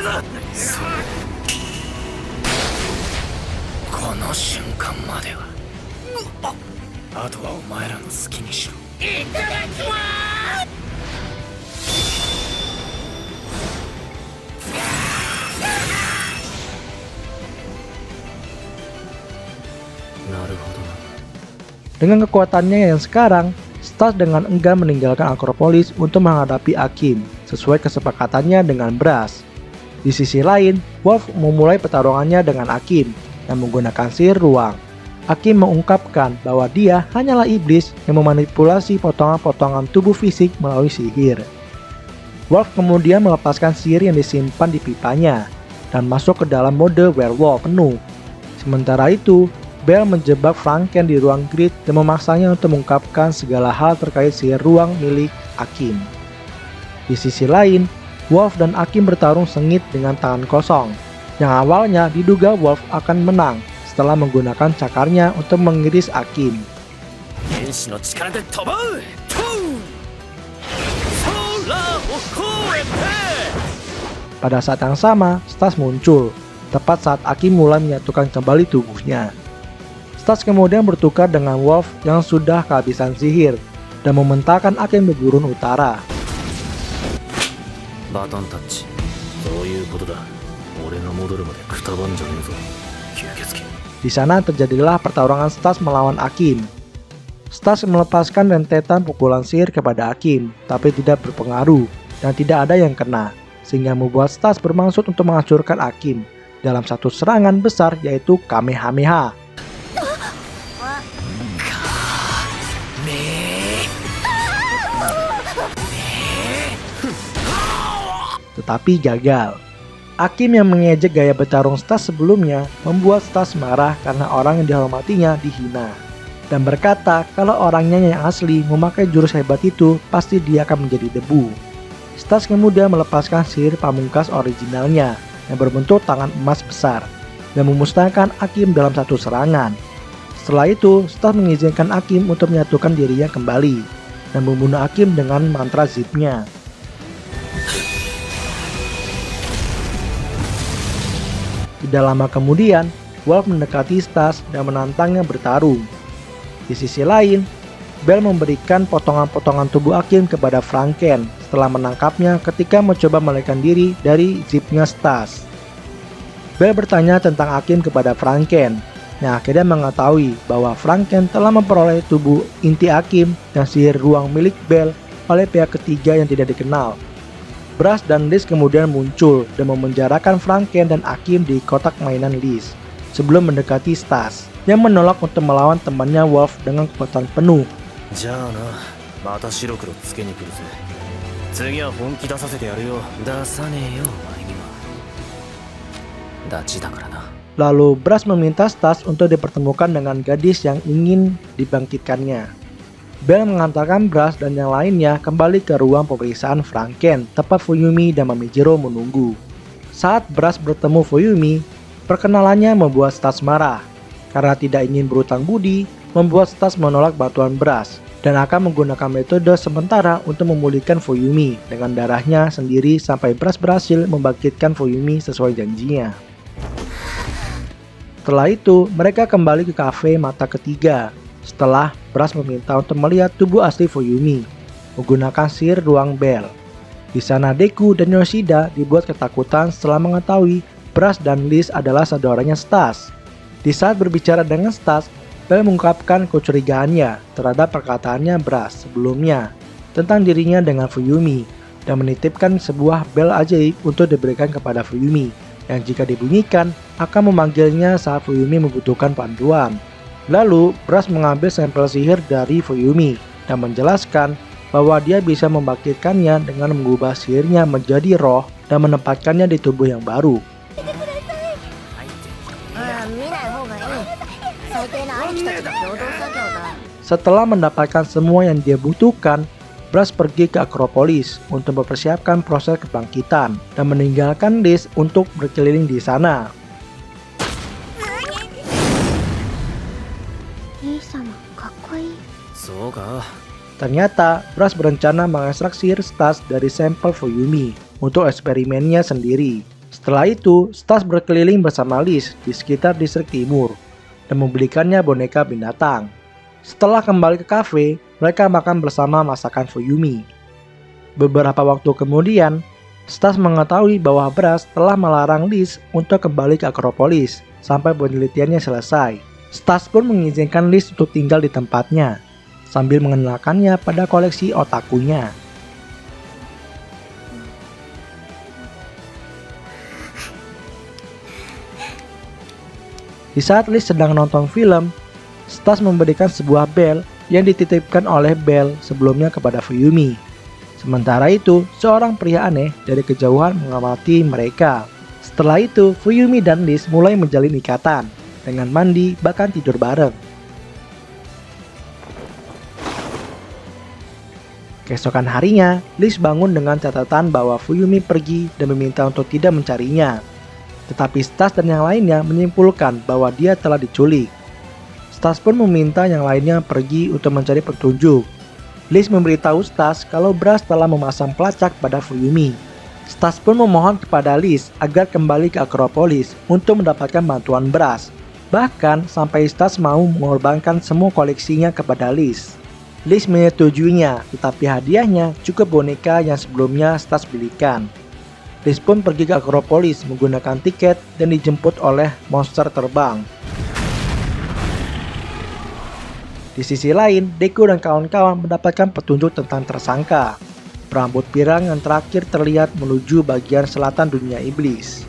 そう。この瞬間までは。あとはお前らの好きにしろ。いただきます。なるほどな。Dengan kekuatannya yang sekarang, Stas dengan enggan meninggalkan Akropolis untuk menghadapi Akim, sesuai kesepakatannya dengan Brass. Di sisi lain, Wolf memulai pertarungannya dengan Akim yang menggunakan sihir ruang. Akim mengungkapkan bahwa dia hanyalah iblis yang memanipulasi potongan-potongan tubuh fisik melalui sihir. Wolf kemudian melepaskan sihir yang disimpan di pipanya dan masuk ke dalam mode werewolf penuh. Sementara itu, Bell menjebak Franken di ruang grid dan memaksanya untuk mengungkapkan segala hal terkait sihir ruang milik Akim. Di sisi lain, Wolf dan Akim bertarung sengit dengan tangan kosong, yang awalnya diduga Wolf akan menang setelah menggunakan cakarnya untuk mengiris Akim. Pada saat yang sama, Stas muncul, tepat saat Akim mulai menyatukan kembali tubuhnya. Stas kemudian bertukar dengan Wolf yang sudah kehabisan sihir dan mementahkan Akim ke gurun utara. Baton touch. Di sana terjadilah pertarungan Stas melawan Akim. Stas melepaskan rentetan pukulan sihir kepada Akim, tapi tidak berpengaruh dan tidak ada yang kena, sehingga membuat Stas bermaksud untuk menghancurkan Akim dalam satu serangan besar, yaitu Kamehameha. Tetapi gagal. Akim yang mengejek gaya bertarung Stas sebelumnya membuat Stas marah karena orang yang dihormatinya dihina, dan berkata kalau orangnya yang asli memakai jurus hebat itu pasti dia akan menjadi debu. Stas kemudian melepaskan sihir pamungkas originalnya yang berbentuk tangan emas besar dan memusnahkan Akim dalam satu serangan. Setelah itu, Stas mengizinkan Akim untuk menyatukan dirinya kembali dan membunuh Akim dengan mantra zipnya. Tidak lama kemudian, Wolf mendekati Stas dan menantangnya bertarung. Di sisi lain, Bell memberikan potongan-potongan tubuh Akim kepada Franken setelah menangkapnya ketika mencoba melarikan diri dari zipnya Stas. Bell bertanya tentang Akim kepada Franken, yang akhirnya mengetahui bahwa Franken telah memperoleh tubuh inti Akim dan sihir ruang milik Bell oleh pihak ketiga yang tidak dikenal. Brass dan Liz kemudian muncul dan memenjarakan Franken dan Akim di kotak mainan Liz sebelum mendekati Stas yang menolak untuk melawan temannya Wolf dengan kekuatan penuh. Lalu Brass meminta Stas untuk dipertemukan dengan gadis yang ingin dibangkitkannya. Bell mengantarkan Brass dan yang lainnya kembali ke ruang pemeriksaan Franken, tempat Fuyumi dan Mamijiro menunggu. Saat Brass bertemu Fuyumi, perkenalannya membuat Stas marah. Karena tidak ingin berutang budi, membuat Stas menolak bantuan Brass dan akan menggunakan metode sementara untuk memulihkan Fuyumi dengan darahnya sendiri sampai Brass berhasil membangkitkan Fuyumi sesuai janjinya. Setelah itu, mereka kembali ke kafe mata ketiga. Setelah Brass meminta untuk melihat tubuh asli Fuyumi menggunakan sihir ruang Bell. Di sana Deku dan Yoshida dibuat ketakutan setelah mengetahui Brass dan Liz adalah saudaranya Stas. Di saat berbicara dengan Stas, Bell mengungkapkan kecurigaannya terhadap perkataannya Brass sebelumnya tentang dirinya dengan Fuyumi dan menitipkan sebuah bel ajaib untuk diberikan kepada Fuyumi yang jika dibunyikan akan memanggilnya saat Fuyumi membutuhkan bantuan. Lalu, Brass mengambil sampel sihir dari Fuyumi dan menjelaskan bahwa dia bisa membangkitkannya dengan mengubah sihirnya menjadi roh dan menempatkannya di tubuh yang baru. Setelah mendapatkan semua yang dia butuhkan, Brass pergi ke Akropolis untuk mempersiapkan proses kebangkitan dan meninggalkan Liz untuk berkeliling di sana. Ternyata, Brass berencana mengekstrak sihir Stas dari sampel Fuyumi untuk eksperimennya sendiri. Setelah itu, Stas berkeliling bersama Liz di sekitar distrik timur dan membelikannya boneka binatang. Setelah kembali ke kafe, mereka makan bersama masakan Fuyumi. Beberapa waktu kemudian, Stas mengetahui bahwa Brass telah melarang Liz untuk kembali ke Akropolis sampai penelitiannya selesai. Stas pun mengizinkan Liz untuk tinggal di tempatnya, sambil mengenalkannya pada koleksi otakunya. Di saat Liz sedang nonton film, Stas memberikan sebuah bel yang dititipkan oleh Belle sebelumnya kepada Fuyumi. Sementara itu, seorang pria aneh dari kejauhan mengamati mereka. Setelah itu, Fuyumi dan Liz mulai menjalin ikatan, dengan mandi bahkan tidur bareng. Keesokan harinya, Liz bangun dengan catatan bahwa Fuyumi pergi dan meminta untuk tidak mencarinya. Tetapi Stas dan yang lainnya menyimpulkan bahwa dia telah diculik. Stas pun meminta yang lainnya pergi untuk mencari petunjuk. Liz memberitahu Stas kalau Brass telah memasang pelacak pada Fuyumi. Stas pun memohon kepada Liz agar kembali ke Akropolis untuk mendapatkan bantuan Brass. Bahkan sampai Stas mau mengorbankan semua koleksinya kepada Liz. Liz menyetujuinya, tetapi hadiahnya cukup boneka yang sebelumnya Stas belikan. Liz pun pergi ke Akropolis menggunakan tiket dan dijemput oleh monster terbang. Di sisi lain, Deku dan kawan-kawan mendapatkan petunjuk tentang tersangka. Rambut pirang yang terakhir terlihat menuju bagian selatan dunia iblis.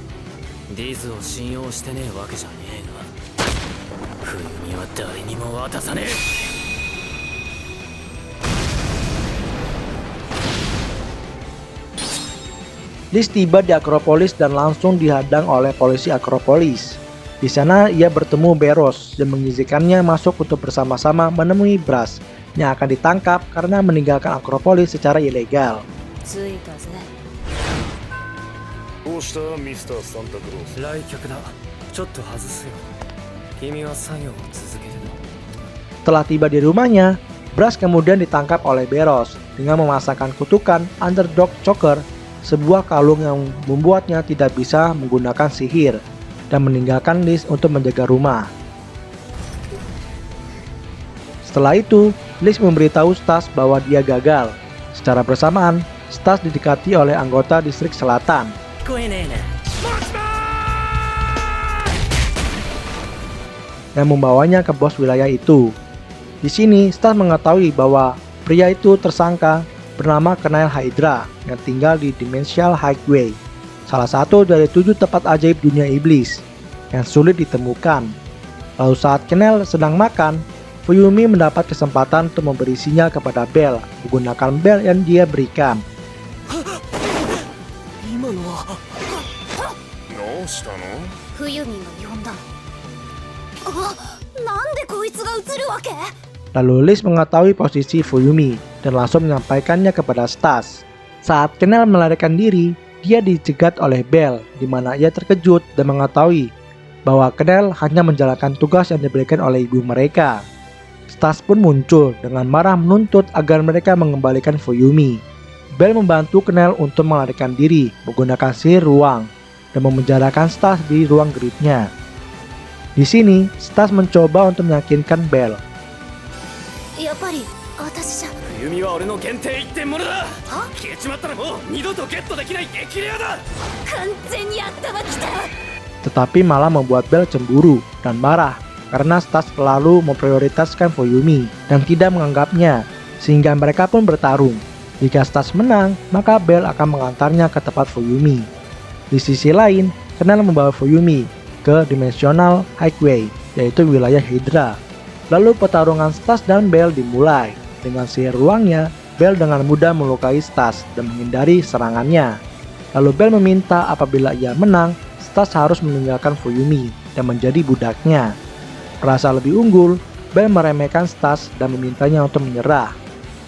Liz tiba di Akropolis dan langsung dihadang oleh polisi Akropolis. Di sana ia bertemu Beros dan mengizinkannya masuk untuk bersama-sama menemui Brass yang akan ditangkap karena meninggalkan Akropolis secara ilegal. Setelah tiba di rumahnya, Brass kemudian ditangkap oleh Beros dengan memasangkan kutukan Underdog Choker, sebuah kalung yang membuatnya tidak bisa menggunakan sihir, dan meninggalkan Liz untuk menjaga rumah. Setelah itu, Liz memberitahu Stas bahwa dia gagal. Secara bersamaan, Stas didekati oleh anggota distrik selatan yang membawanya ke bos wilayah itu. Di sini, Stas mengetahui bahwa pria itu tersangka bernama Kenal Hydra yang tinggal di Dimensional Highway, salah satu dari 7 tempat ajaib dunia iblis yang sulit ditemukan. Lalu saat Kenal sedang makan, Fuyumi mendapat kesempatan untuk memberi sinyal kepada Belle menggunakan bel yang dia berikan. Lalu Liz mengetahui posisi Fuyumi dan langsung menyampaikannya kepada Stas. Saat Kenal melarikan diri, dia dicegat oleh Belle, di mana ia terkejut dan mengetahui bahwa Kenal hanya menjalankan tugas yang diberikan oleh ibu mereka. Stas pun muncul dengan marah menuntut agar mereka mengembalikan Fuyumi. Belle membantu Kenal untuk melarikan diri menggunakan sihir ruang dan memenjarakan Stas di ruang geritnya. Di sini, Stas mencoba untuk meyakinkan Belle. Tetapi malah membuat Belle cemburu dan marah karena Stas selalu memprioritaskan Fuyumi dan tidak menganggapnya, sehingga mereka pun bertarung. Jika Stas menang, maka Belle akan mengantarnya ke tempat Fuyumi. Di sisi lain, Kenal membawa Fuyumi ke Dimensional Highway, yaitu wilayah Hydra. Lalu pertarungan Stas dan Belle dimulai. Dengan sihir ruangnya, Belle dengan mudah melukai Stas dan menghindari serangannya. Lalu Belle meminta apabila ia menang, Stas harus meninggalkan Fuyumi dan menjadi budaknya. Merasa lebih unggul, Belle meremehkan Stas dan memintanya untuk menyerah.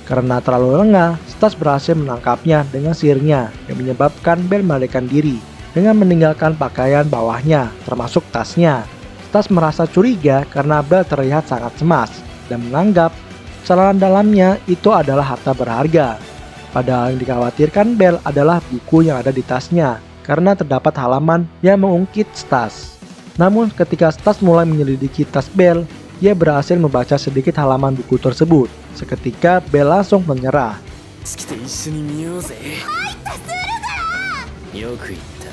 Karena terlalu lengah, Stas berhasil menangkapnya dengan sihirnya yang menyebabkan Belle melarikan diri dengan meninggalkan pakaian bawahnya, termasuk tasnya. Stas merasa curiga karena Belle terlihat sangat cemas dan menganggap celana dalamnya itu adalah harta berharga. Padahal yang dikhawatirkan Belle adalah buku yang ada di tasnya, karena terdapat halaman yang mengungkit Stas. Namun ketika Stas mulai menyelidiki tas Bell, dia berhasil membaca sedikit halaman buku tersebut. Seketika Bell langsung menyerah. 来て一緒に見ようぜ。よく言った。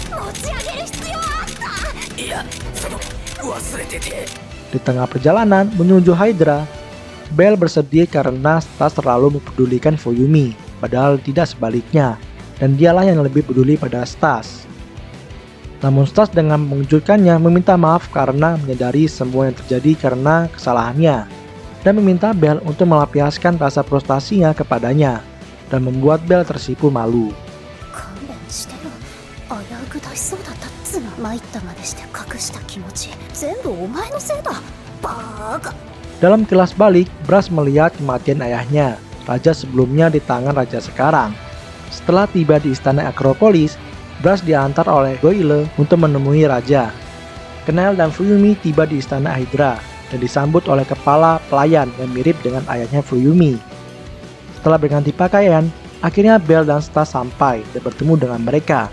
持ち上げる必要あった。いや、忘れてて。 Di tengah perjalanan menuju Hydra, Bell bersedih karena Stas terlalu mempedulikan Fuyumi, padahal tidak sebaliknya, dan dialah yang lebih peduli pada Stas. Namun Stas dengan mengejutkannya meminta maaf karena menyadari semua yang terjadi karena kesalahannya, dan meminta Bell untuk melampiaskan rasa frustasinya kepadanya, dan membuat Bell tersipu malu. 勘弁してよ。危うく出しそうだったっつうの。参ったまでして隠した気持ち全部お前のせいだ。バーカ。 Dalam kilas balik, Brass melihat kematian ayahnya, raja sebelumnya di tangan raja sekarang. Setelah tiba di istana Akropolis, Brass diantar oleh Goyle untuk menemui raja. Kenel dan Fuyumi tiba di istana Hydra dan disambut oleh kepala pelayan yang mirip dengan ayahnya Fuyumi. Setelah berganti pakaian, akhirnya Bell dan Stas sampai dan bertemu dengan mereka.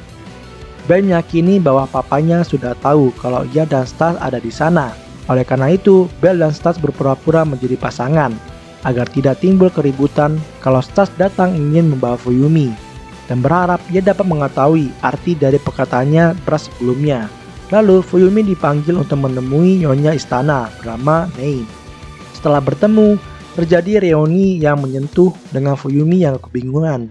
Bell meyakini bahwa papanya sudah tahu kalau ia dan Stas ada di sana. Oleh karena itu, Bell dan Stas berpura-pura menjadi pasangan, agar tidak timbul keributan kalau Stas datang ingin membawa Fuyumi, dan berharap ia dapat mengetahui arti dari perkataannya Brass sebelumnya. Lalu Fuyumi dipanggil untuk menemui nyonya istana bernama Nein. Setelah bertemu, terjadi reuni yang menyentuh dengan Fuyumi yang kebingungan.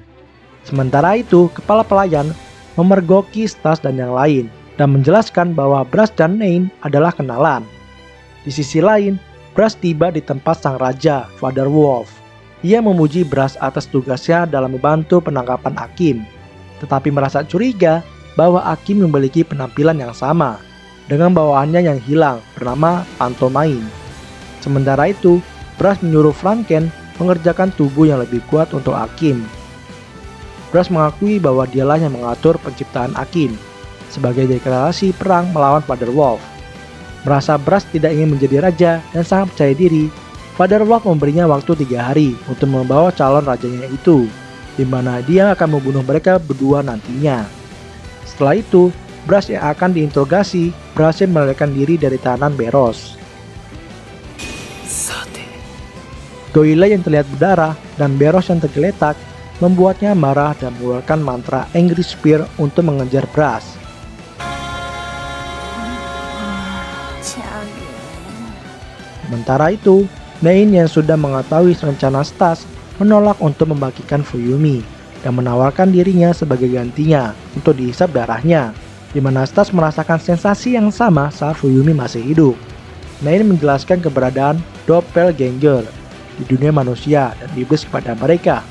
Sementara itu, kepala pelayan memergoki Stas dan yang lain, dan menjelaskan bahwa Brass dan Nein adalah kenalan. Di sisi lain, Brass tiba di tempat sang raja, Father Wolf. Ia memuji Brass atas tugasnya dalam membantu penangkapan Akim, tetapi merasa curiga bahwa Akim memiliki penampilan yang sama dengan bawahannya yang hilang bernama Pantomime. Sementara itu, Brass menyuruh Franken mengerjakan tubuh yang lebih kuat untuk Akim. Brass mengakui bahwa dialah yang mengatur penciptaan Akim sebagai deklarasi perang melawan Father Wolf. Merasa Brass tidak ingin menjadi raja dan sangat percaya diri, Father Wolf memberinya waktu 3 hari untuk membawa calon rajanya itu, di mana dia akan membunuh mereka berdua nantinya. Setelah itu, Brass yang akan diinterogasi berhasil melarikan diri dari tahanan Beros. Goyle yang terlihat berdarah dan Beros yang tergeletak membuatnya marah dan mengeluarkan mantra Angry Spear untuk mengejar Brass. Sementara itu, Nein yang sudah mengetahui rencana Stas menolak untuk membagikan Fuyumi dan menawarkan dirinya sebagai gantinya untuk dihisap darahnya, di mana Stas merasakan sensasi yang sama saat Fuyumi masih hidup. Nein menjelaskan keberadaan Doppelganger di dunia manusia dan iblis kepada mereka,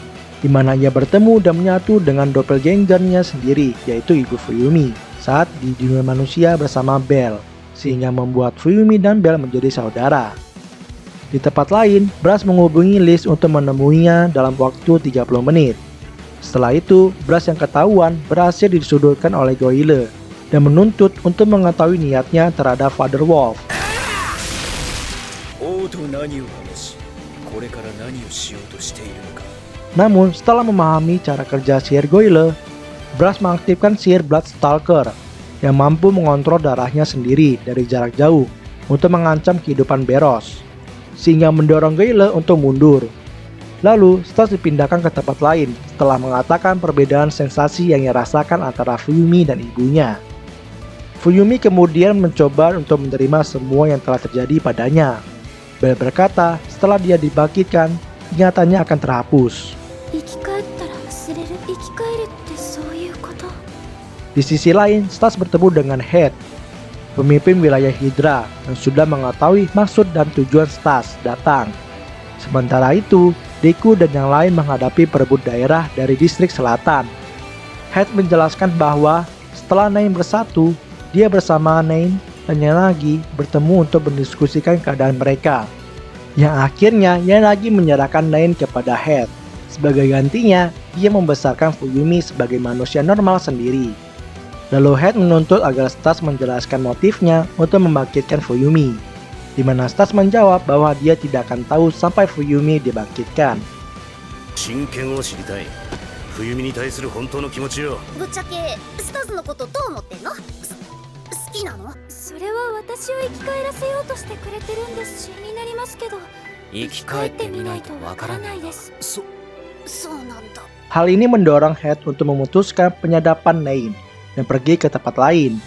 di mana ia bertemu dan menyatu dengan Doppelgangernya sendiri, yaitu ibu Fuyumi, saat di dunia manusia bersama Bell, sehingga membuat Fuyumi dan Bell menjadi saudara. Di tempat lain, Brass menghubungi Liz untuk menemuinya dalam waktu 30 menit. Setelah itu, Brass yang ketahuan berhasil disudutkan oleh Goyle dan menuntut untuk mengetahui niatnya terhadap Father Wolf. Namun, setelah memahami cara kerja sihir Goyle, Brass mengaktifkan sihir Blood Stalker yang mampu mengontrol darahnya sendiri dari jarak jauh untuk mengancam kehidupan Beros, sehingga mendorong Goyle untuk mundur. Lalu, Stas dipindahkan ke tempat lain setelah mengatakan perbedaan sensasi yang ia rasakan antara Fuyumi dan ibunya. Fuyumi kemudian mencoba untuk menerima semua yang telah terjadi padanya. Bell berkata setelah dia dibangkitkan, ingatannya akan terhapus. Di sisi lain, Stas bertemu dengan Head, pemimpin wilayah Hydra yang sudah mengetahui maksud dan tujuan Stas datang. Sementara itu, Deku dan yang lain menghadapi perebut daerah dari distrik selatan. Head menjelaskan bahwa setelah Nein bersatu, dia bersama Nein dan Yanagi bertemu untuk mendiskusikan keadaan mereka. Yang akhirnya Yanagi menyerahkan Nein kepada Head. Sebagai gantinya, dia membesarkan Fuyumi sebagai manusia normal sendiri. Lalu Head menuntut agar Stas menjelaskan motifnya untuk membangkitkan Fuyumi, di mana Stas menjawab bahwa dia tidak akan tahu sampai Fuyumi dibangkitkan. 冬美に対する本当の気持ちを。ぶっちゃけスタズのことどう思ってんの？好きなの？それは私を生き返らせようとしてくれてるんですし、気になりますけど、生き返ってみないとわからない。そうなんだ。Hal ini mendorong Head untuk memutuskan penyadapan Nein dan pergi ke tempat lain.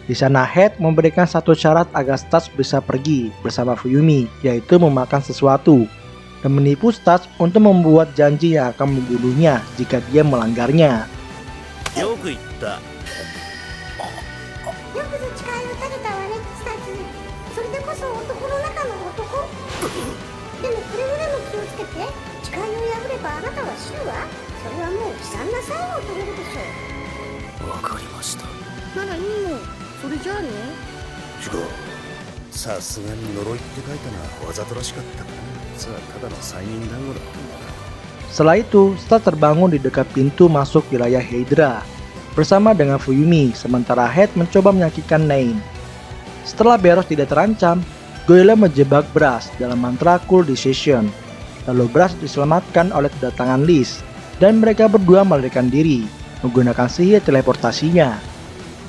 Di sana Head memberikan satu syarat agar Stas bisa pergi bersama Fuyumi, yaitu memakan sesuatu, dan menipu Stas untuk membuat janji yang akan membunuhnya jika dia melanggarnya. よく言った。よくぞ誓いを立てたわね、スタッツ。それでこそ男の中の男。でもくれぐれも気をつけて。誓いを破ればあなたは死ぬわ。それはもう悲惨な最後を遂げるでしょう。わかりました。ならいいの。それじゃあね。違う。さすがに呪いって書いたのはわざとらしかったかな。さあただの催眠団子だ。 Setelah itu, Stas terbangun di dekat pintu masuk wilayah Hydra bersama dengan Fuyumi, sementara Head mencoba menyakitkan Nein. Setelah Beros tidak terancam, Goyle menjebak Brass dalam mantra Cool Decision. Lalu Brass diselamatkan oleh kedatangan Liz, dan mereka berdua melarikan diri menggunakan sihir teleportasinya.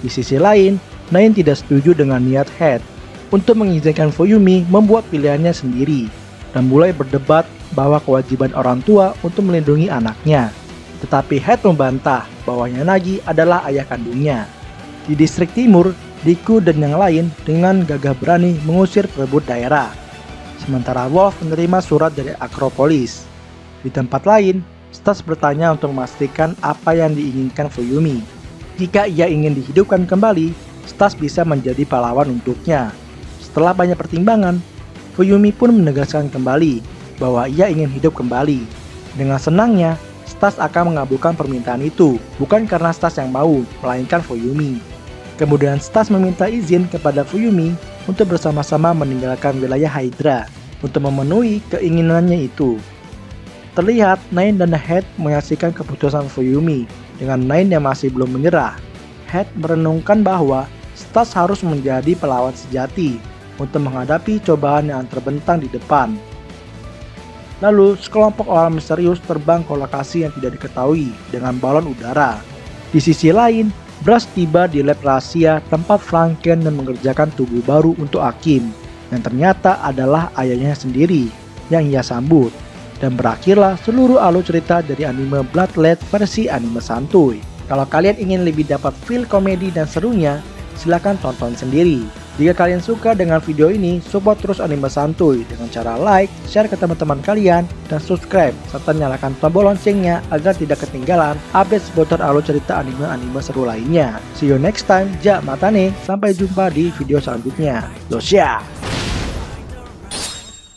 Di sisi lain, Nein tidak setuju dengan niat Head untuk mengizinkan Fuyumi membuat pilihannya sendiri dan mulai berdebat bahwa kewajiban orang tua untuk melindungi anaknya. Tetapi Head membantah bahwa Yanagi adalah ayah kandungnya. Di distrik timur, Deku dan yang lain dengan gagah berani mengusir perebut daerah. Sementara Wolf menerima surat dari Akropolis. Di tempat lain, Stas bertanya untuk memastikan apa yang diinginkan Fuyumi. Jika ia ingin dihidupkan kembali, Stas bisa menjadi pahlawan untuknya. Setelah banyak pertimbangan, Fuyumi pun menegaskan kembali bahwa ia ingin hidup kembali. Dengan senangnya, Stas akan mengabulkan permintaan itu, bukan karena Stas yang mau, melainkan Fuyumi. Kemudian Stas meminta izin kepada Fuyumi untuk bersama-sama meninggalkan wilayah Hydra untuk memenuhi keinginannya itu. Terlihat Nein dan Head menyaksikan keputusan Fuyumi dengan Nein yang masih belum menyerah. Head merenungkan bahwa Stas harus menjadi pahlawan sejati untuk menghadapi cobaan yang terbentang di depan. Lalu, sekelompok orang misterius terbang ke lokasi yang tidak diketahui dengan balon udara. Di sisi lain, Brass tiba di lab rahasia tempat Franken dan mengerjakan tubuh baru untuk Akim, yang ternyata adalah ayahnya sendiri yang ia sambut. Dan berakhirlah seluruh alur cerita dari anime Bloodlet versi anime santuy. Kalau kalian ingin lebih dapat feel komedi dan serunya, silahkan tonton sendiri. Jika kalian suka dengan video ini, support terus anime santuy dengan cara like, share ke teman-teman kalian, dan subscribe, serta nyalakan tombol loncengnya agar tidak ketinggalan update seputar alur cerita anime-anime seru lainnya. See you next time, ja matane, sampai jumpa di video selanjutnya. Losya!